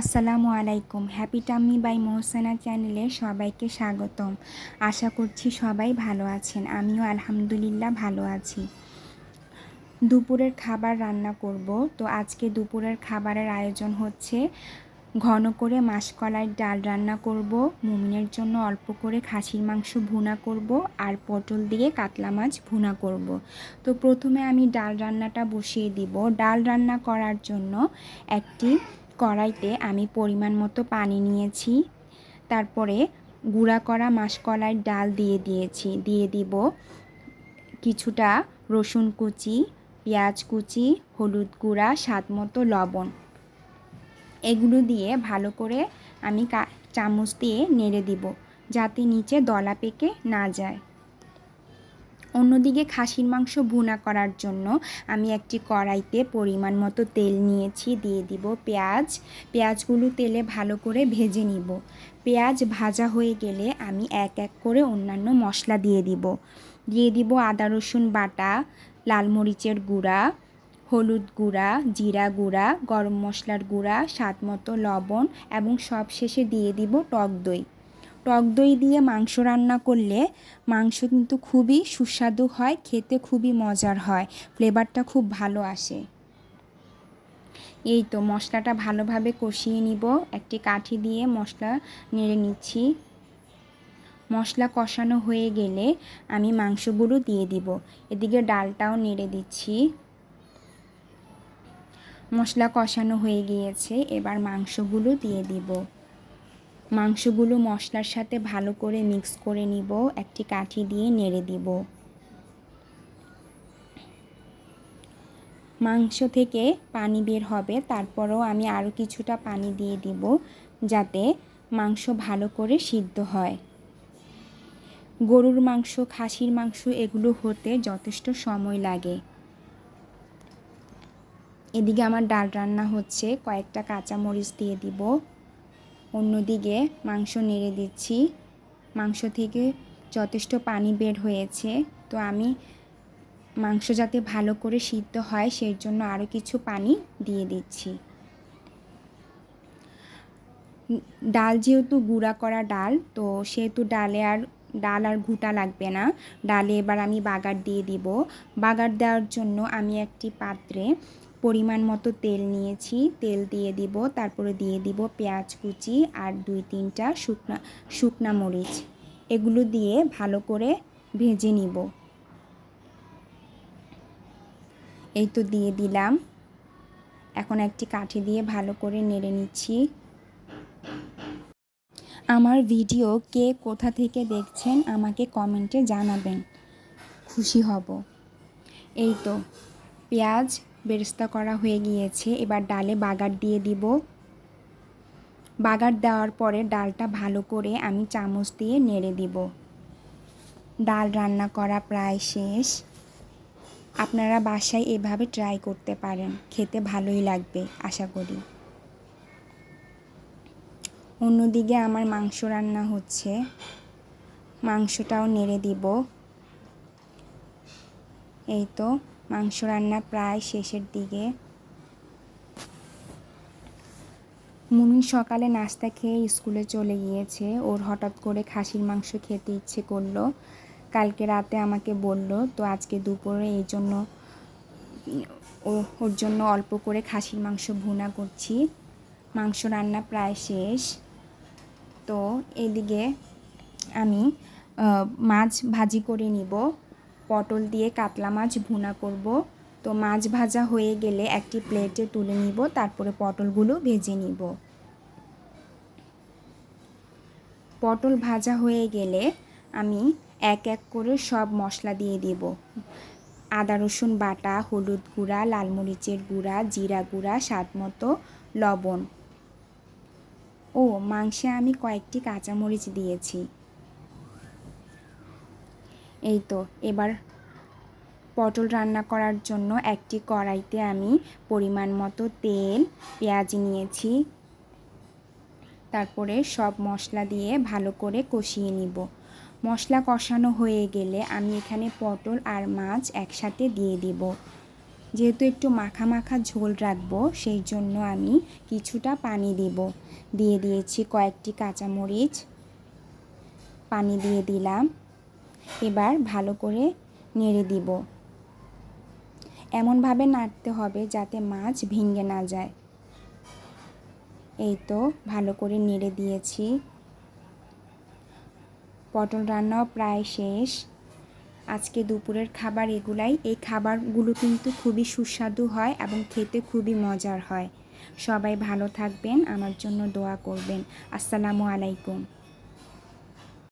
আসসালামু আলাইকুম। Happy tummy by Mohsena চ্যানেলে সবাইকে স্বাগতম। আশা করছি সবাই ভালো আছেন। আমিও আলহামদুলিল্লাহ ভালো আছি। দুপুরের খাবার রান্না করব। তো আজকে দুপুরের খাবারের আয়োজন হচ্ছে ঘন করে মাসকলাইয়ের ডাল রান্না করব, মুমিনের জন্য অল্প করে খাসির মাংস ভুনা করব, আর পটল দিয়ে কাতলা মাছ ভুনা করব। তো প্রথমে আমি ডাল রান্নাটা বসিয়ে দিব। ডাল রান্না করার জন্য একটি কড়াইতে আমি পরিমাণ মতো পানি নিয়েছি। তারপরে গুঁড়া করা মাসকলাইয়ের ডাল দিয়ে দিব কিছুটা রসুন কুচি, পেঁয়াজ কুচি, হলুদ গুঁড়া, স্বাদ মতো লবণ। এগুলো দিয়ে ভালো করে আমি চামচ দিয়ে নেড়ে দিব যাতে নিচে দলা পেকে না যায়। অন্যদিকে খাসির মাংস ভুনা করার জন্য আমি একটি কড়াইতে পরিমাণ মতো তেল নিয়েছি। দিয়ে দিব পেঁয়াজগুলো তেলে ভালো করে ভেজে নিব। পেঁয়াজ ভাজা হয়ে গেলে আমি এক এক করে অন্যান্য মশলা দিয়ে দিব আদা রসুন বাটা, লাল মরিচের গুঁড়া, হলুদ গুঁড়া, জিরা গুঁড়া, গরম মশলার গুঁড়া, স্বাদ মতো লবণ এবং সবশেষে দিয়ে দিব টক দই দিয়ে মাংস রান্না করলে মাংস কিন্তু খুবই সুস্বাদু হয়, খেতে খুবই মজার হয়, ফ্লেভারটা খুব ভালো আসে। এই তো মশলাটা ভালোভাবে কষিয়ে নিব। একটি কাঠি দিয়ে মশলা নেড়ে নিচ্ছি। মশলা কষানো হয়ে গেলে আমি মাংসগুলো দিয়ে দিব। এদিকে ডালটাও নেড়ে দিচ্ছি। মশলা কষানো হয়ে গিয়েছে, এবার মাংসগুলো দিয়ে দিব। মাংসগুলো মশলার সাথে ভালো করে মিক্স করে নিব। একটি কাঠি দিয়ে নেড়ে দিব। মাংস থেকে পানি বের হবে, তারপরেও আমি আরও কিছুটা পানি দিয়ে দিব যাতে মাংস ভালো করে সিদ্ধ হয়। গরুর মাংস, খাসির মাংস এগুলো হতে যথেষ্ট সময় লাগে। এদিকে আমার ডাল রান্না হচ্ছে, কয়েকটা কাঁচামরিচ দিয়ে দিব। অন্যদিকে মাংস নেড়ে দিচ্ছি। মাংস থেকে যথেষ্ট পানি বের হয়েছে, তো আমি মাংস যাতে ভালো করে সিদ্ধ হয় সেই জন্য আরও কিছু পানি দিয়ে দিচ্ছি। ডাল যেহেতু গুঁড়া করা ডাল, তো সেহেতু ডাল আর ঘুঁটা লাগবে না। ডালে এবার আমি বাগার দিয়ে দিব। বাগার দেওয়ার জন্য আমি একটি পাত্রে পরিমাণ মতো তেল নিয়েছি। তেল দিয়ে দিব, তারপরে দিয়ে দিব পেঁয়াজ কুচি আর 2-3টা শুকনা মরিচ। এগুলো দিয়ে ভালো করে ভেজে নিব। এই তো দিয়ে দিলাম। এখন একটি কাঠি দিয়ে ভালো করে নেড়ে নিচ্ছি। আমার ভিডিও কে কোথা থেকে দেখছেন আমাকে কমেন্টে জানাবেন, খুশি হব। এই তো পেঁয়াজ বেরেস্তা করা হয়ে গিয়েছে, এবার ডালে বাগার দিয়ে দিব। বাগার দেওয়ার পরে ডালটা ভালো করে আমি চামচ দিয়ে নেড়ে দিব। ডাল রান্না করা প্রায় শেষ। আপনারা বাসায় এভাবে ট্রাই করতে পারেন, খেতে ভালোই লাগবে আশা করি। অন্যদিকে আমার মাংস রান্না হচ্ছে, মাংসটাও নেড়ে দিব। এই তো মাংস রান্না প্রায় শেষের দিকে। মুমিন সকালে নাস্তা খেয়ে স্কুলে চলে গিয়েছে। ওর হঠাৎ করে খাসির মাংস খেতে ইচ্ছে করলো। কালকে রাতে আমাকে বলল, তো আজকে দুপুরে এই জন্য ওর জন্য অল্প করে খাসির মাংস ভুনা করছি। মাংস রান্না প্রায় শেষ। তো এদিকে আমি মাছ ভাজি করে নিব। পটল দিয়ে কাতলা মাছ ভুনা করব। তো মাছ ভাজা হয়ে গেলে একটি প্লেটে তুলে নিব, তারপরে পটলগুলো ভেজে নিব। পটল ভাজা হয়ে গেলে আমি এক এক করে সব মশলা দিয়ে দিব। আদা রসুন বাটা, হলুদ গুঁড়া, লাল মরিচের গুঁড়া, জিরা গুঁড়া, স্বাদ মতো লবণ। মাংসে আমি কয়েকটি কাঁচামরিচ দিয়েছি। এই তো এবার পটল রান্না করার জন্য একটি কড়াইতে আমি পরিমাণ মতো তেল, পেঁয়াজ নিয়েছি। তারপরে সব মশলা দিয়ে ভালো করে কষিয়ে নিব। মশলা কষানো হয়ে গেলে আমি এখানে পটল আর মাছ একসাথে দিয়ে দিব। যেহেতু একটু মাখা মাখা ঝোল রাখবো, সেই জন্য আমি কিছুটা পানি দিয়ে দিয়েছি কয়েকটি কাঁচামরিচ, পানি দিয়ে দিলাম। এবার ভালো করে নেড়ে দিব। এমনভাবে নাড়তে হবে যাতে মাছ ভেঙে না যায়। এই তো ভালো করে নেড়ে দিয়েছি। পটল রান্নাও প্রায় শেষ। আজকে দুপুরের খাবার এগুলাই। এই খাবারগুলো কিন্তু খুবই সুস্বাদু হয় এবং খেতে খুবই মজার হয়। সবাই ভালো থাকবেন, আমার জন্য দোয়া করবেন। আসসালামু আলাইকুম।